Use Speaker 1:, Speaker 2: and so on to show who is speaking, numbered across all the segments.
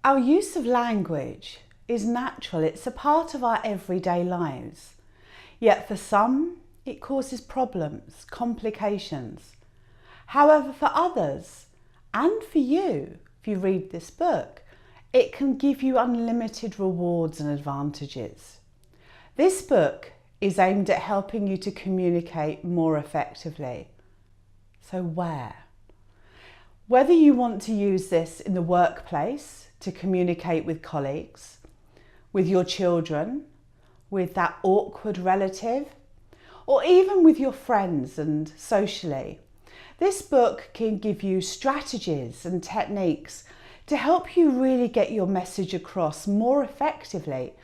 Speaker 1: Our use of language is natural, it's a part of our everyday lives. Yet for some, it causes problems, complications. However, for others, and for you, if you read this book, it can give you unlimited rewards and advantages. This book is aimed at helping you to communicate more effectively. So where? Whether you want to use this in the workplace to communicate with colleagues, with your children, with that awkward relative, or even with your friends and socially, this book can give you strategies and techniques to help you really get your message across more effectively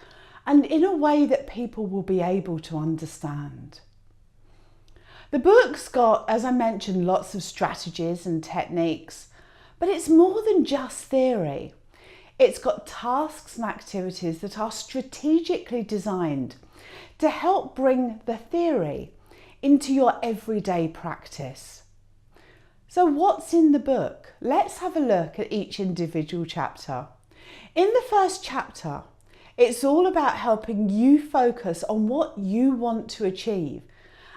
Speaker 1: and in a way that people will be able to understand. The book's got, as I mentioned, lots of strategies and techniques, but it's more than just theory. It's got tasks and activities that are strategically designed to help bring the theory into your everyday practice. So what's in the book? Let's have a look at each individual chapter. In the first chapter, it's all about helping you focus on what you want to achieve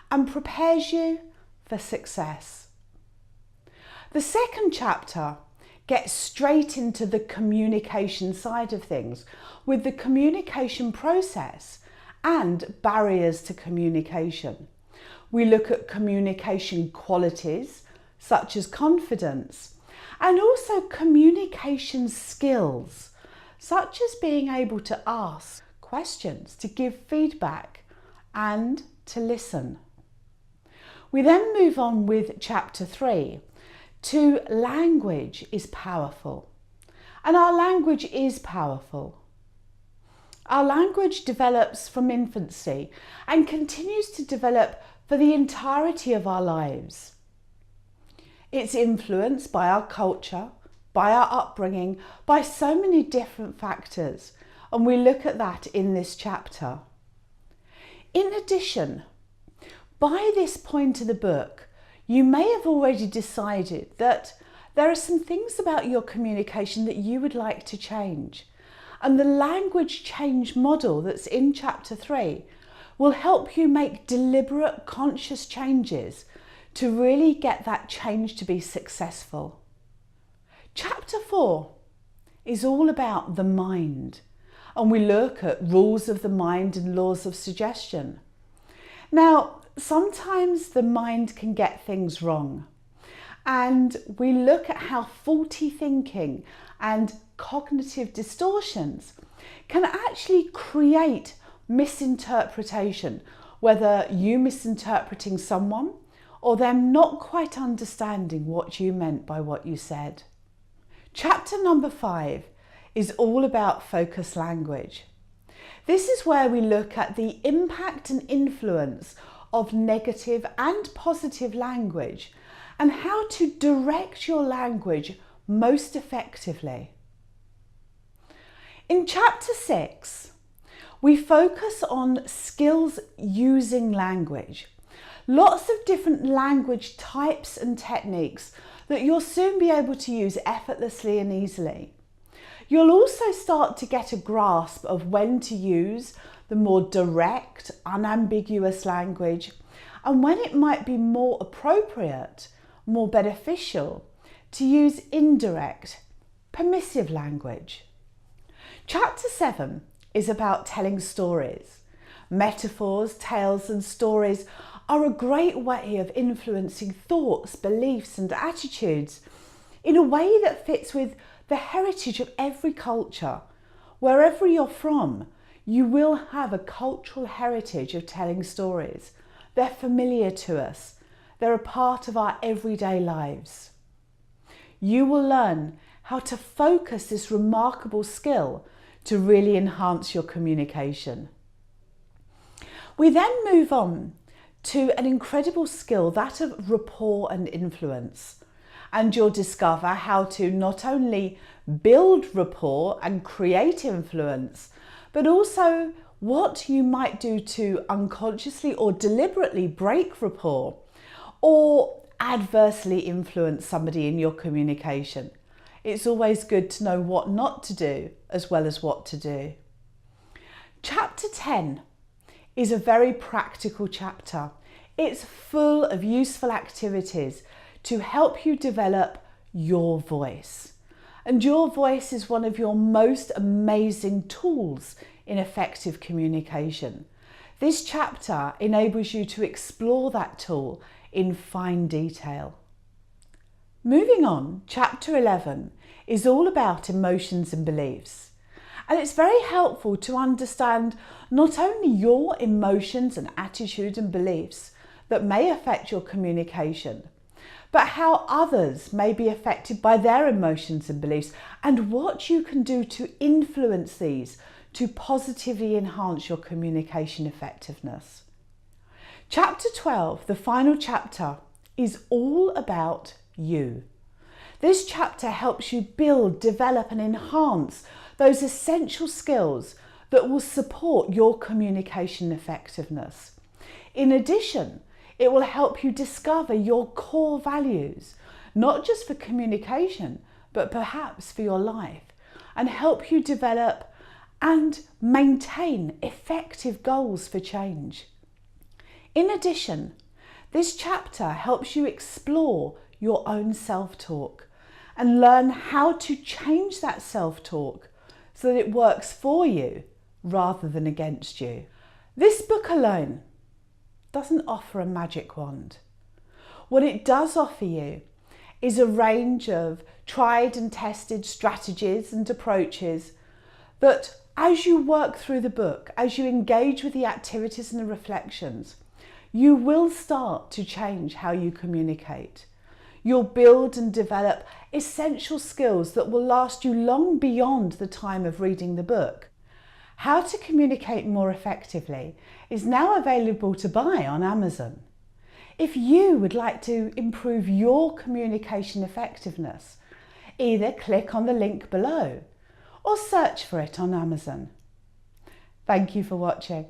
Speaker 1: and prepares you for success. The second chapter gets straight into the communication side of things with the communication process and barriers to communication. We look at communication qualities such as confidence and also communication skills such as being able to ask questions, to give feedback and to listen. We then move on with chapter 3 to language is powerful. And our language is powerful. Our language develops from infancy and continues to develop for the entirety of our lives. It's influenced by our culture, by our upbringing, by so many different factors, and we look at that in this chapter. In addition, by this point of the book, you may have already decided that there are some things about your communication that you would like to change. And the language change model that's in chapter 3 will help you make deliberate, conscious changes to really get that change to be successful. Chapter 4 is all about the mind, and we look at rules of the mind and laws of suggestion. Now, sometimes the mind can get things wrong, and we look at how faulty thinking and cognitive distortions can actually create misinterpretation, whether you misinterpreting someone or them not quite understanding what you meant by what you said. Chapter number 5 is all about focus language. This is where we look at the impact and influence of negative and positive language and how to direct your language most effectively. In chapter 6, we focus on skills using language. Lots of different language types and techniques that you'll soon be able to use effortlessly and easily. You'll also start to get a grasp of when to use the more direct, unambiguous language and when it might be more appropriate, more beneficial to use indirect, permissive language. Chapter 7 is about telling stories. Metaphors, tales and stories are a great way of influencing thoughts, beliefs and attitudes in a way that fits with the heritage of every culture. Wherever you're from, you will have a cultural heritage of telling stories. They're familiar to us. They're a part of our everyday lives. You will learn how to focus this remarkable skill to really enhance your communication. We then move on to an incredible skill, that of rapport and influence. And you'll discover how to not only build rapport and create influence, but also what you might do to unconsciously or deliberately break rapport or adversely influence somebody in your communication. It's always good to know what not to do as well as what to do. Chapter 10 is a very practical chapter. It's full of useful activities to help you develop your voice. And your voice is one of your most amazing tools in effective communication. This chapter enables you to explore that tool in fine detail. Moving on, chapter 11 is all about emotions and beliefs. And it's very helpful to understand not only your emotions and attitude and beliefs that may affect your communication, but how others may be affected by their emotions and beliefs and what you can do to influence these to positively enhance your communication effectiveness. Chapter 12, the final chapter, is all about you. This chapter helps you build, develop and enhance those essential skills that will support your communication effectiveness. In addition, it will help you discover your core values, not just for communication, but perhaps for your life, and help you develop and maintain effective goals for change. In addition, this chapter helps you explore your own self-talk and learn how to change that self-talk so that it works for you rather than against you. This book alone doesn't offer a magic wand. What it does offer you is a range of tried and tested strategies and approaches that, as you work through the book, as you engage with the activities and the reflections, you will start to change how you communicate. You'll build and develop essential skills that will last you long beyond the time of reading the book. How to Communicate More Effectively is now available to buy on Amazon. If you would like to improve your communication effectiveness, either click on the link below or search for it on Amazon. Thank you for watching.